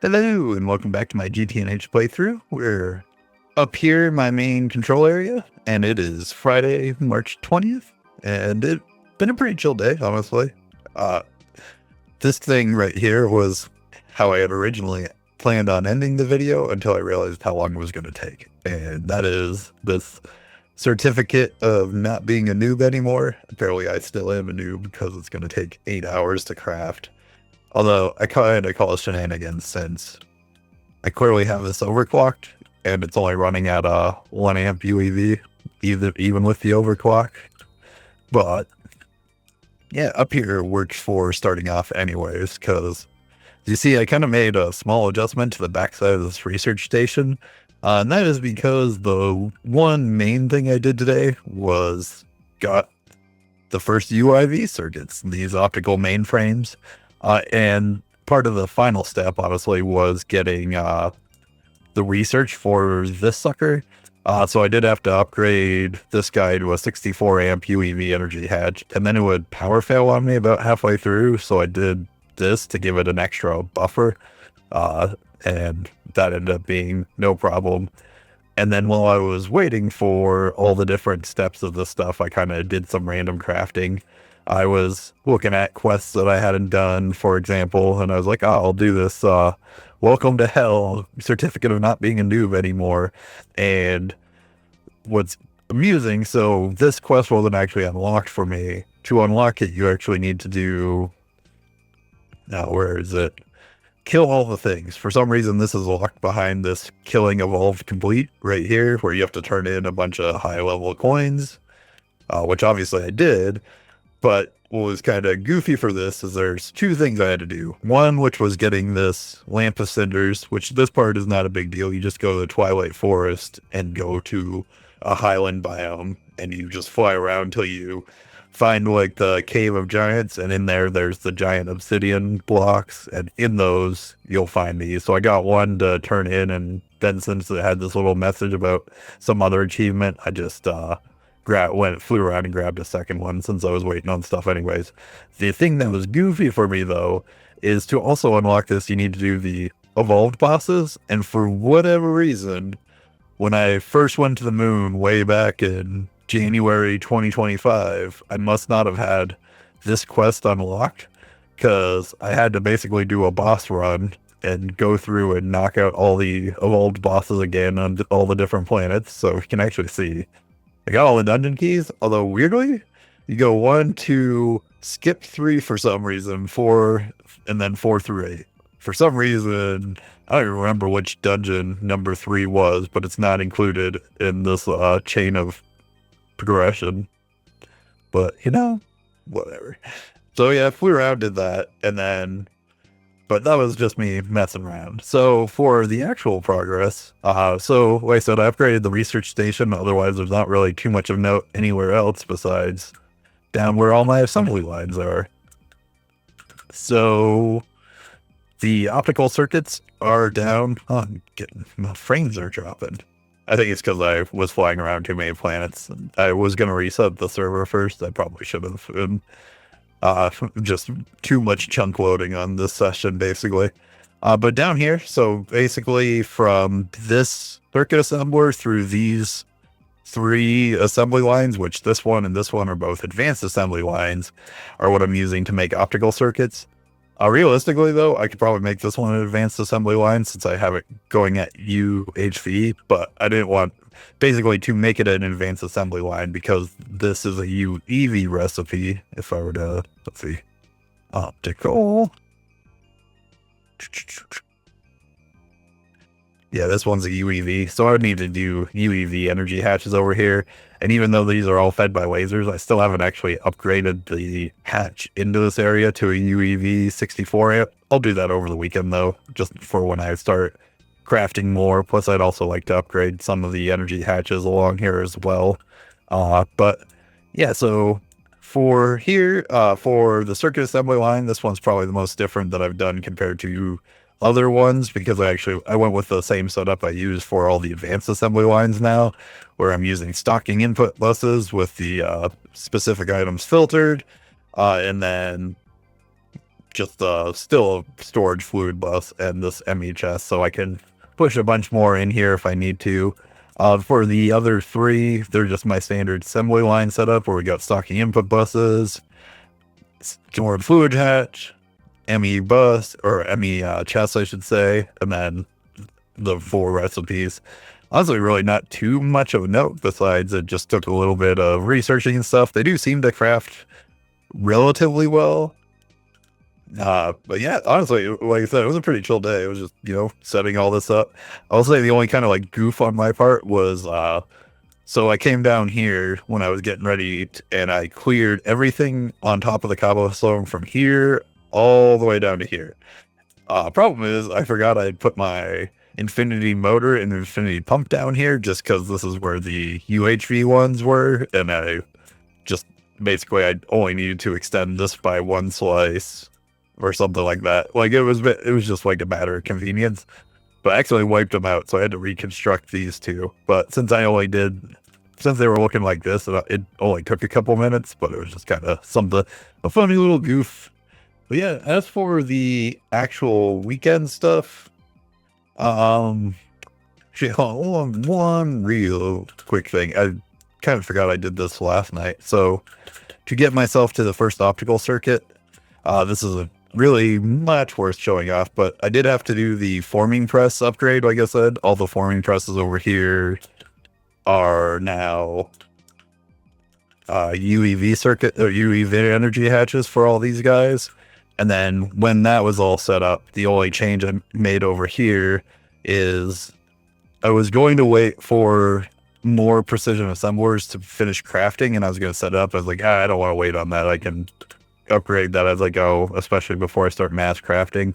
Hello, and welcome back to my GTNH playthrough. We're up here in my main control area, and it is Friday, March 20th, and it's been a pretty chill day, honestly. Uh, this thing right here was how I had originally planned on ending the video until I realized how long it was going to take, and that is this certificate of not being a noob anymore. Apparently, I still am a noob because it's going to take 8 hours to craft. Although I kind of call it shenanigans since I clearly have this overclocked and it's only running at 1 amp UIV, even with the overclock. But yeah, up here works for starting off anyways, because you see, I kind of made a small adjustment to the backside of this research station. And that is because the one main thing I did today was got the first UIV circuits, these optical mainframes. And part of the final step, honestly, was getting the research for this sucker. So I did have to upgrade this guy to a 64 amp UEV energy hatch, and then it would power fail on me about halfway through. So I did this to give it an extra buffer, and that ended up being no problem. And then while I was waiting for all the different steps of this stuff, I kind of did some random crafting. I was looking at quests that I hadn't done, for example, and I was like, oh, I'll do this Welcome to Hell certificate of not being a noob anymore. And what's amusing, so this quest wasn't actually unlocked for me. To unlock it, you actually need to do, now where is it? Kill all the things. For some reason, this is locked behind this killing evolved complete right here, where you have to turn in a bunch of high level coins, which obviously I did. But what was kind of goofy for this is there's two things I had to do. One, which was getting this lamp of cinders, which this part is not a big deal. You just go to the Twilight Forest and go to a highland biome, and you just fly around until you find like the Cave of Giants, and in there's the giant obsidian blocks, and in those you'll find these. So I got one to turn in, and then since it had this little message about some other achievement, I just flew around and grabbed a second one since I was waiting on stuff anyways. The thing that was goofy for me though is to also unlock this, you need to do the evolved bosses, and for whatever reason, when I first went to the moon way back in January 2025, I must not have had this quest unlocked, because I had to basically do a boss run and go through and knock out all the evolved bosses again on all the different planets. So you can actually see I got all the dungeon keys, although weirdly, you go 1, 2, skip 3 for some reason, 4, and then 4 through 8. For some reason, I don't even remember which dungeon number 3 was, but it's not included in this chain of progression. But, whatever. So yeah, I flew around, did that, and then but that was just me messing around. So for the actual progress, so like I said, I upgraded the research station. Otherwise, there's not really too much of note anywhere else besides down where all my assembly lines are. So the optical circuits are down. Oh, my frames are dropping. I think it's because I was flying around too many planets. I was going to reset the server first. I probably should have. Just too much chunk loading on this session, basically. But down here, so basically from this circuit assembler through these 3 assembly lines, which this one and this one are both advanced assembly lines, are what I'm using to make optical circuits. Realistically, though, I could probably make this one an advanced assembly line since I have it going at UHV, but I didn't want basically to make it an advanced assembly line because this is a UEV recipe. If I were to, let's see, optical. Yeah, this one's a UEV, so I would need to do UEV energy hatches over here. And even though these are all fed by lasers, I still haven't actually upgraded the hatch into this area to a UEV 64 amp. I'll do that over the weekend though, just for when I start crafting more. Plus, I'd also like to upgrade some of the energy hatches along here as well. But yeah, so for here, for the circuit assembly line, this one's probably the most different that I've done compared to other ones, because I went with the same setup I use for all the advanced assembly lines now, where I'm using stocking input buses with the specific items filtered, and then just still a storage fluid bus and this ME chest, so I can push a bunch more in here if I need to. For the other three, they're just my standard assembly line setup where we got stocking input buses, stored fluid hatch, ME bus, or ME chest, I should say, and then the 4 recipes. Honestly, really not too much of a note besides it just took a little bit of researching and stuff. They do seem to craft relatively well. But yeah, honestly, like I said, it was a pretty chill day. It was just, setting all this up. I'll say the only kind of like goof on my part was, so I came down here when I was getting ready and I cleared everything on top of the cobblestone from here all the way down to here. Problem is I forgot I'd put my infinity motor and infinity pump down here just because this is where the UHV ones were, and I just basically I only needed to extend this by 1 slice or something like that. Like it was just like a matter of convenience, but I actually wiped them out, so I had to reconstruct these two. But since they were looking like this, it only took a couple minutes, but it was just kind of a funny little goof. But yeah, as for the actual weekend stuff, one real quick thing. I kind of forgot I did this last night. So to get myself to the first optical circuit, this is a really much worth showing off, but I did have to do the forming press upgrade. Like I said, all the forming presses over here are now UIV circuit or UIV energy hatches for all these guys. And then when that was all set up, the only change I made over here is I was going to wait for more precision assemblers to finish crafting, and I was going to set it up. I was like, I don't want to wait on that. I can upgrade that as I go, especially before I start mass crafting.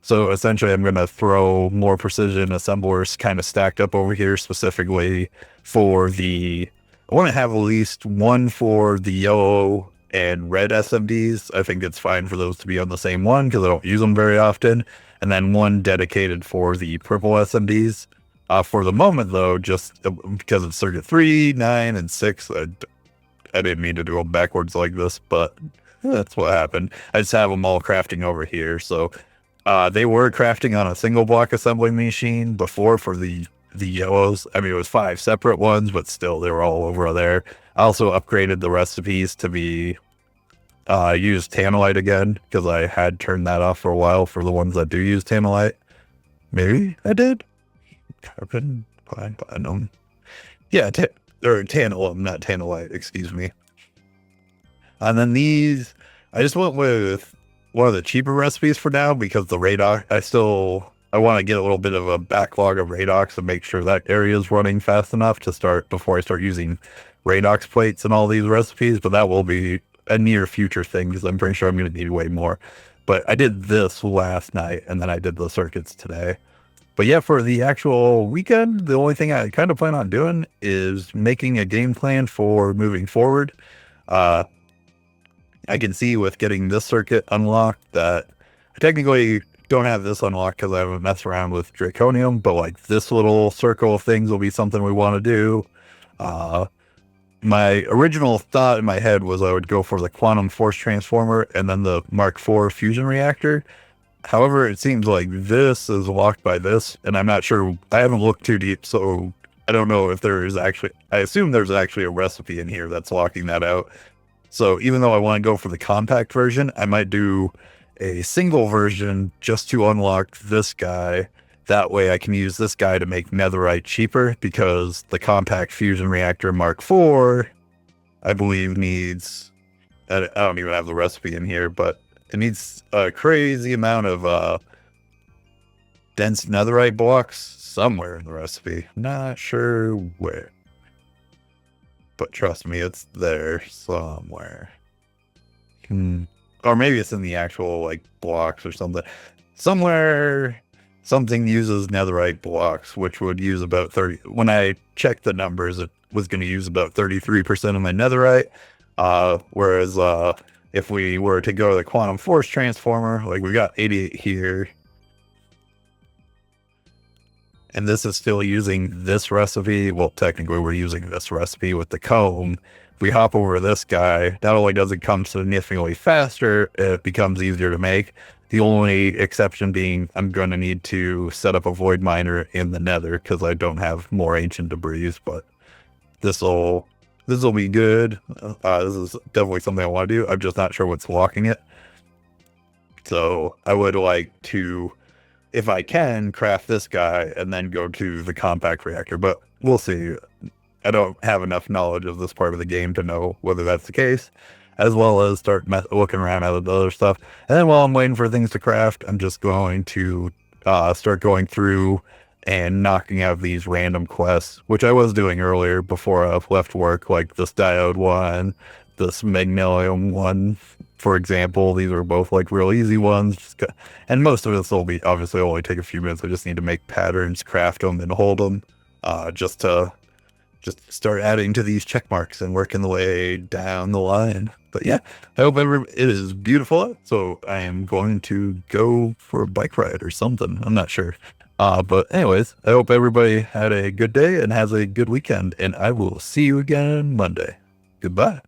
So essentially, I'm going to throw more precision assemblers kind of stacked up over here specifically for I want to have at least one for the yellow and red SMDs. I think it's fine for those to be on the same one because I don't use them very often. And then one dedicated for the purple SMDs. For the moment, though, just because of circuit 3, 9, and 6, I didn't mean to do them backwards like this, but that's what happened. I just have them all crafting over here. So they were crafting on a single block assembly machine before for the yellows. I mean, it was 5 separate ones, but still, they were all over there. I also upgraded the recipes to be use tantalite again because I had turned that off for a while for the ones that do use tantalite. Maybe I did. Carbon, platinum. Yeah, or tantalum, not tantalite, excuse me. And then these, I just went with one of the cheaper recipes for now because the radar, I want to get a little bit of a backlog of radox and make sure that area is running fast enough to start before I start using radox plates and all these recipes, but that will be a near future thing because I'm pretty sure I'm going to need way more. But I did this last night and then I did the circuits today. But yeah, for the actual weekend, the only thing I kind of plan on doing is making a game plan for moving forward. I can see with getting this circuit unlocked that I technically don't have this unlocked because I haven't messed around with Draconium, but like this little circle of things will be something we want to do. My original thought in my head was I would go for the quantum force transformer and then the Mark IV fusion reactor. However, it seems like this is locked by this, and I'm not sure. I haven't looked too deep, so I don't know if there is actually. I assume there's actually a recipe in here that's locking that out. So even though I want to go for the compact version, I might do a single version just to unlock this guy. That way I can use this guy to make netherite cheaper because the compact fusion reactor Mark IV, I believe needs, I don't even have the recipe in here, but it needs a crazy amount of dense netherite blocks somewhere in the recipe. Not sure where. But trust me, it's there somewhere. Or maybe it's in the actual like blocks or something. Somewhere something uses netherite blocks, which would use about 30. When I checked the numbers, it was going to use about 33% of my netherite. Whereas if we were to go to the quantum force transformer, like we got 88 here. And this is still using this recipe. Well, technically we're using this recipe with the comb, we hop over this guy, not only does it come significantly faster, it becomes easier to make. The only exception being I'm going to need to set up a void miner in the nether because I don't have more ancient debris, but this'll be good. This is definitely something I want to do. I'm just not sure what's blocking it. So I would like to, if I can, craft this guy and then go to the compact reactor, but we'll see. I don't have enough knowledge of this part of the game to know whether that's the case, as well as start looking around at the other stuff. And then while I'm waiting for things to craft, I'm just going to start going through and knocking out these random quests, which I was doing earlier before I left work, like this diode one, this magnesium one, for example. These are both like real easy ones. And most of this will be obviously only take a few minutes. I just need to make patterns, craft them, and hold them just to start adding to these check marks and working the way down the line. But yeah, I hope it is beautiful. So I am going to go for a bike ride or something. I'm not sure. But anyways, I hope everybody had a good day and has a good weekend, and I will see you again Monday. Goodbye.